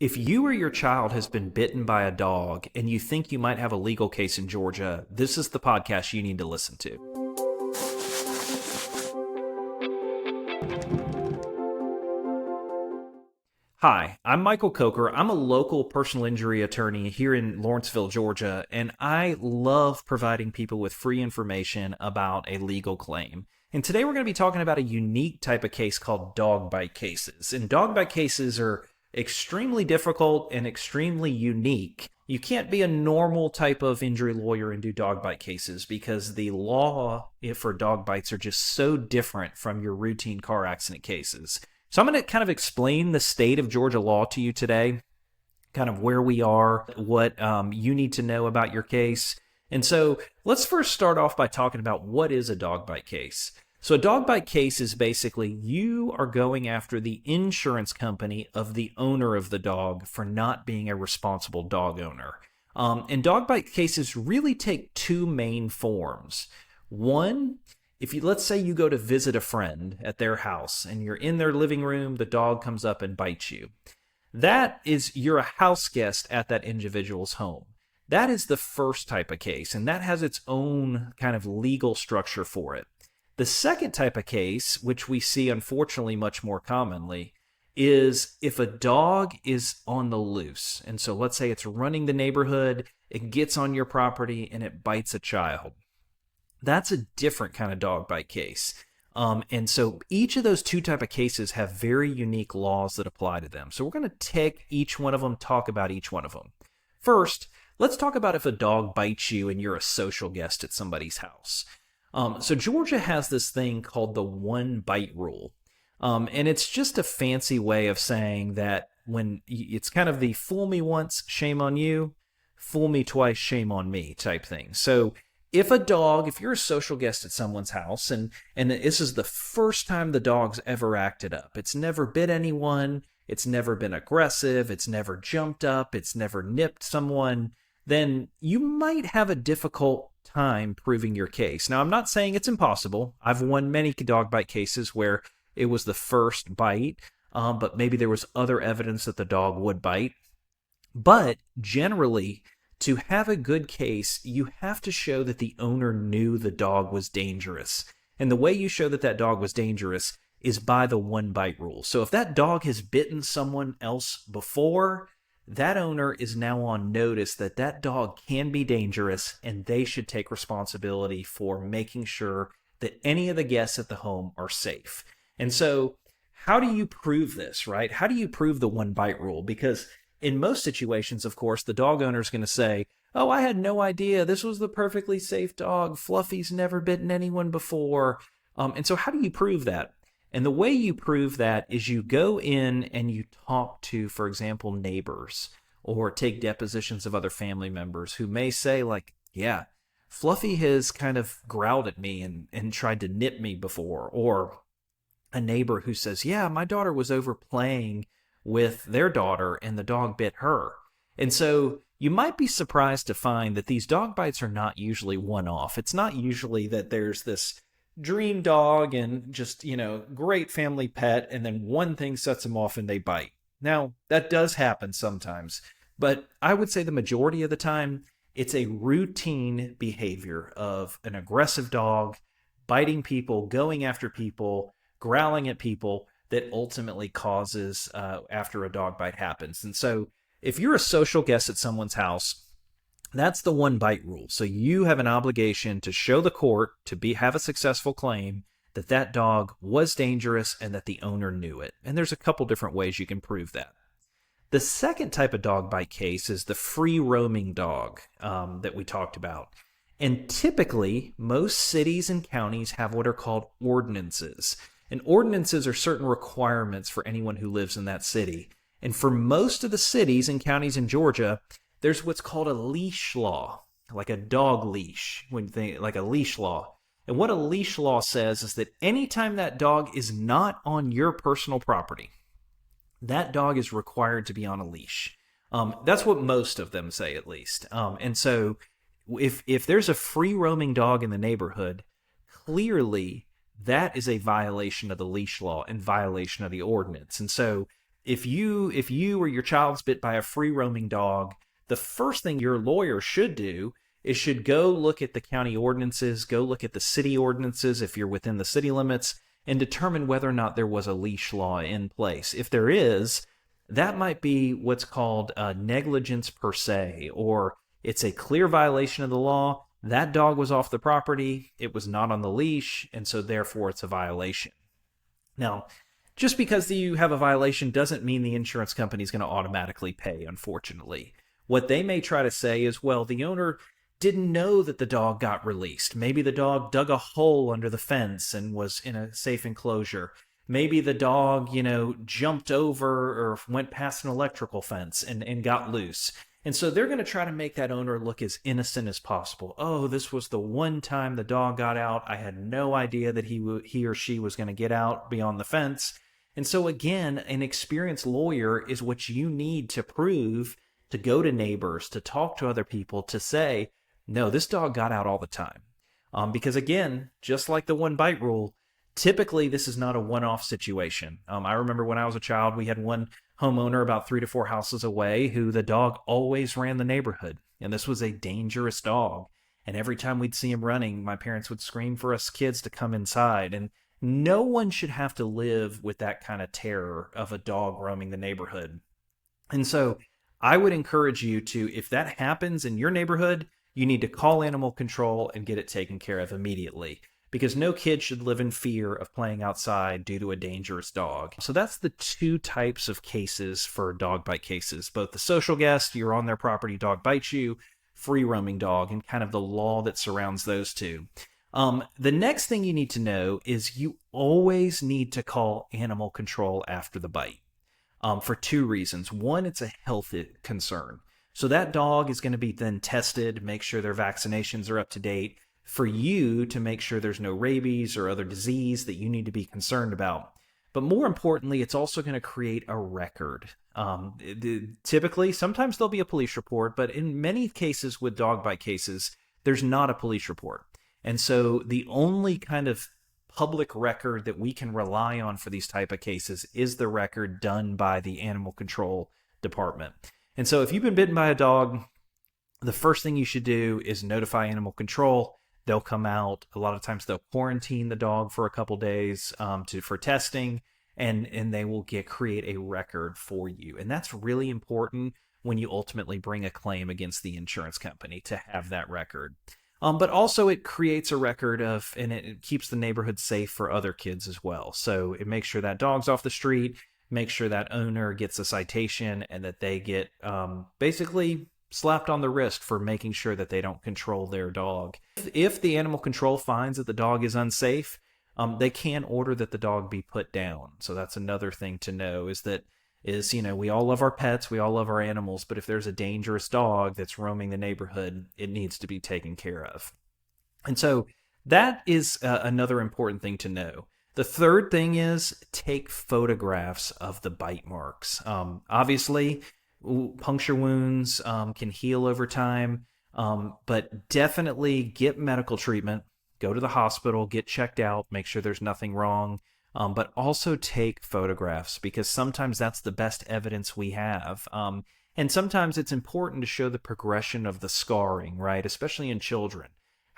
If you or your child has been bitten by a dog and you think you might have a legal case in Georgia, this is the podcast you need to listen to. Hi, I'm Michael Coker. I'm a local personal injury attorney here in Lawrenceville, Georgia, and I love providing people with free information about a legal claim. And today we're going to be talking about a unique type of case called dog bite cases. And dog bite cases are extremely difficult and extremely unique. You can't be a normal type of injury lawyer and do dog bite cases because the law for dog bites are just so different from your routine car accident cases. So I'm going to kind of explain the state of Georgia law to you today, kind of where we are, what you need to know about your case. And so let's first start off by talking about what is a dog bite case. So a dog bite case is basically you are going after the insurance company of the owner of the dog for not being a responsible dog owner. And dog bite cases really take two main forms. One, let's say you go to visit a friend at their house and you're in their living room, the dog comes up and bites you. You're a house guest at that individual's home. That is the first type of case, and that has its own kind of legal structure for it. The second type of case, which we see unfortunately much more commonly, is if a dog is on the loose. And so let's say it's running the neighborhood, it gets on your property, and it bites a child. That's a different kind of dog bite case. And so each of those two type of cases have very unique laws that apply to them. So we're going to take each one of them, talk about each one of them. First, let's talk about if a dog bites you and you're a social guest at somebody's house. So Georgia has this thing called the one bite rule. And it's just a fancy way of saying that it's kind of the fool me once, shame on you, fool me twice, shame on me type thing. So if you're a social guest at someone's house and this is the first time the dog's ever acted up, it's never bit anyone, it's never been aggressive, it's never jumped up, it's never nipped someone, then you might have a difficult time proving your case. Now, I'm not saying it's impossible. I've won many dog bite cases where it was the first bite, but maybe there was other evidence that the dog would bite. But generally, to have a good case, you have to show that the owner knew the dog was dangerous. And the way you show that that dog was dangerous is by the one bite rule. So if that dog has bitten someone else before, that owner is now on notice that that dog can be dangerous and they should take responsibility for making sure that any of the guests at the home are safe. And so how do you prove this, right? How do you prove the one bite rule? Because in most situations, of course, the dog owner is going to say, oh, I had no idea. This was the perfectly safe dog. Fluffy's never bitten anyone before. And so how do you prove that? And the way you prove that is you go in and you talk to, for example, neighbors or take depositions of other family members who may say like, yeah, Fluffy has kind of growled at me and tried to nip me before. Or a neighbor who says, yeah, my daughter was over playing with their daughter and the dog bit her. And so you might be surprised to find that these dog bites are not usually one-off. It's not usually that there's this dream dog and just, great family pet, and then one thing sets them off and they bite. Now, that does happen sometimes, but I would say the majority of the time, it's a routine behavior of an aggressive dog biting people, going after people, growling at people that ultimately causes after a dog bite happens. And so if you're a social guest at someone's house, that's the one bite rule. So you have an obligation to show the court have a successful claim that that dog was dangerous and that the owner knew it. And there's a couple different ways you can prove that. The second type of dog bite case is the free roaming dog that we talked about. And typically, most cities and counties have what are called ordinances. And ordinances are certain requirements for anyone who lives in that city. And for most of the cities and counties in Georgia, there's what's called a leash law, like a dog leash, like a leash law. And what a leash law says is that anytime that dog is not on your personal property, that dog is required to be on a leash. That's what most of them say, at least. And so if there's a free roaming dog in the neighborhood, clearly that is a violation of the leash law and violation of the ordinance. And so if you or your child's bit by a free roaming dog, the first thing your lawyer should do is should go look at the county ordinances, go look at the city ordinances if you're within the city limits, and determine whether or not there was a leash law in place. If there is, that might be what's called negligence per se, or it's a clear violation of the law. That dog was off the property, it was not on the leash, and so therefore it's a violation. Now, just because you have a violation doesn't mean the insurance company is going to automatically pay, unfortunately. What they may try to say is, well, the owner didn't know that the dog got released. Maybe the dog dug a hole under the fence and was in a safe enclosure. Maybe the dog, jumped over or went past an electrical fence and got loose. And so they're going to try to make that owner look as innocent as possible. Oh, this was the one time the dog got out. I had no idea that he or she was going to get out beyond the fence. And so again, an experienced lawyer is what you need to prove, to go to neighbors, to talk to other people, to say, no, this dog got out all the time. Because again, just like the one bite rule, typically this is not a one-off situation. I remember when I was a child, we had one homeowner about 3 to 4 houses away who the dog always ran the neighborhood. And this was a dangerous dog. And every time we'd see him running, my parents would scream for us kids to come inside. And no one should have to live with that kind of terror of a dog roaming the neighborhood. And so I would encourage you to, if that happens in your neighborhood, you need to call animal control and get it taken care of immediately, because no kid should live in fear of playing outside due to a dangerous dog. So that's the 2 types of cases for dog bite cases, both the social guest, you're on their property, dog bites you, free roaming dog, and kind of the law that surrounds those 2. The next thing you need to know is you always need to call animal control after the bite, for 2 reasons. One, it's a health concern. So that dog is going to be then tested, make sure their vaccinations are up to date, for you to make sure there's no rabies or other disease that you need to be concerned about. But more importantly, it's also going to create a record. Typically, sometimes there'll be a police report, but in many cases with dog bite cases, there's not a police report. And so the only kind of public record that we can rely on for these type of cases is the record done by the animal control department. And so if you've been bitten by a dog, the first thing you should do is notify animal control. They'll come out. A lot of times they'll quarantine the dog for a couple days for testing, and they will create a record for you. And that's really important when you ultimately bring a claim against the insurance company, to have that record. But also it creates a record of, and it keeps the neighborhood safe for other kids as well. So it makes sure that dog's off the street, make sure that owner gets a citation, and that they get basically slapped on the wrist for making sure that they don't control their dog. If the animal control finds that the dog is unsafe, they can order that the dog be put down. So that's another thing to know, we all love our pets, we all love our animals, but if there's a dangerous dog that's roaming the neighborhood, it needs to be taken care of. And so that is another important thing to know. The third thing is take photographs of the bite marks. Obviously, puncture wounds can heal over time, but definitely get medical treatment. Go to the hospital, get checked out, make sure there's nothing wrong, but also take photographs, because sometimes that's the best evidence we have. And sometimes it's important to show the progression of the scarring, right? Especially in children.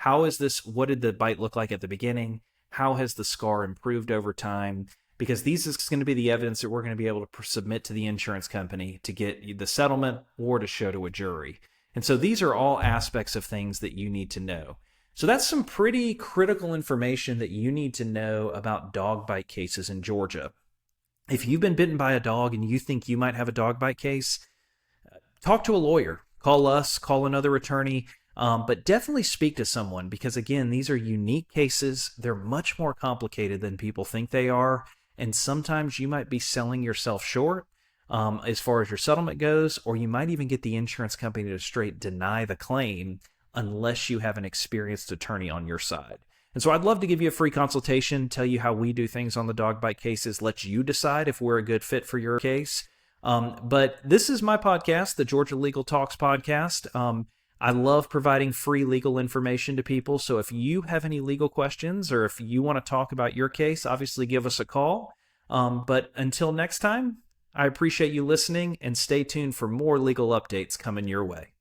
What did the bite look like at the beginning? How has the scar improved over time? Because these is going to be the evidence that we're going to be able to submit to the insurance company to get the settlement or to show to a jury. And so these are all aspects of things that you need to know. So that's some pretty critical information that you need to know about dog bite cases in Georgia. If you've been bitten by a dog and you think you might have a dog bite case, talk to a lawyer. Call us, call another attorney, but definitely speak to someone, because again, these are unique cases. They're much more complicated than people think they are. And sometimes you might be selling yourself short as far as your settlement goes, or you might even get the insurance company to straight deny the claim unless you have an experienced attorney on your side. And so I'd love to give you a free consultation, tell you how we do things on the dog bite cases, let you decide if we're a good fit for your case. But this is my podcast, the Georgia Legal Talks podcast. I love providing free legal information to people. So if you have any legal questions, or if you want to talk about your case, obviously give us a call. But until next time, I appreciate you listening, and stay tuned for more legal updates coming your way.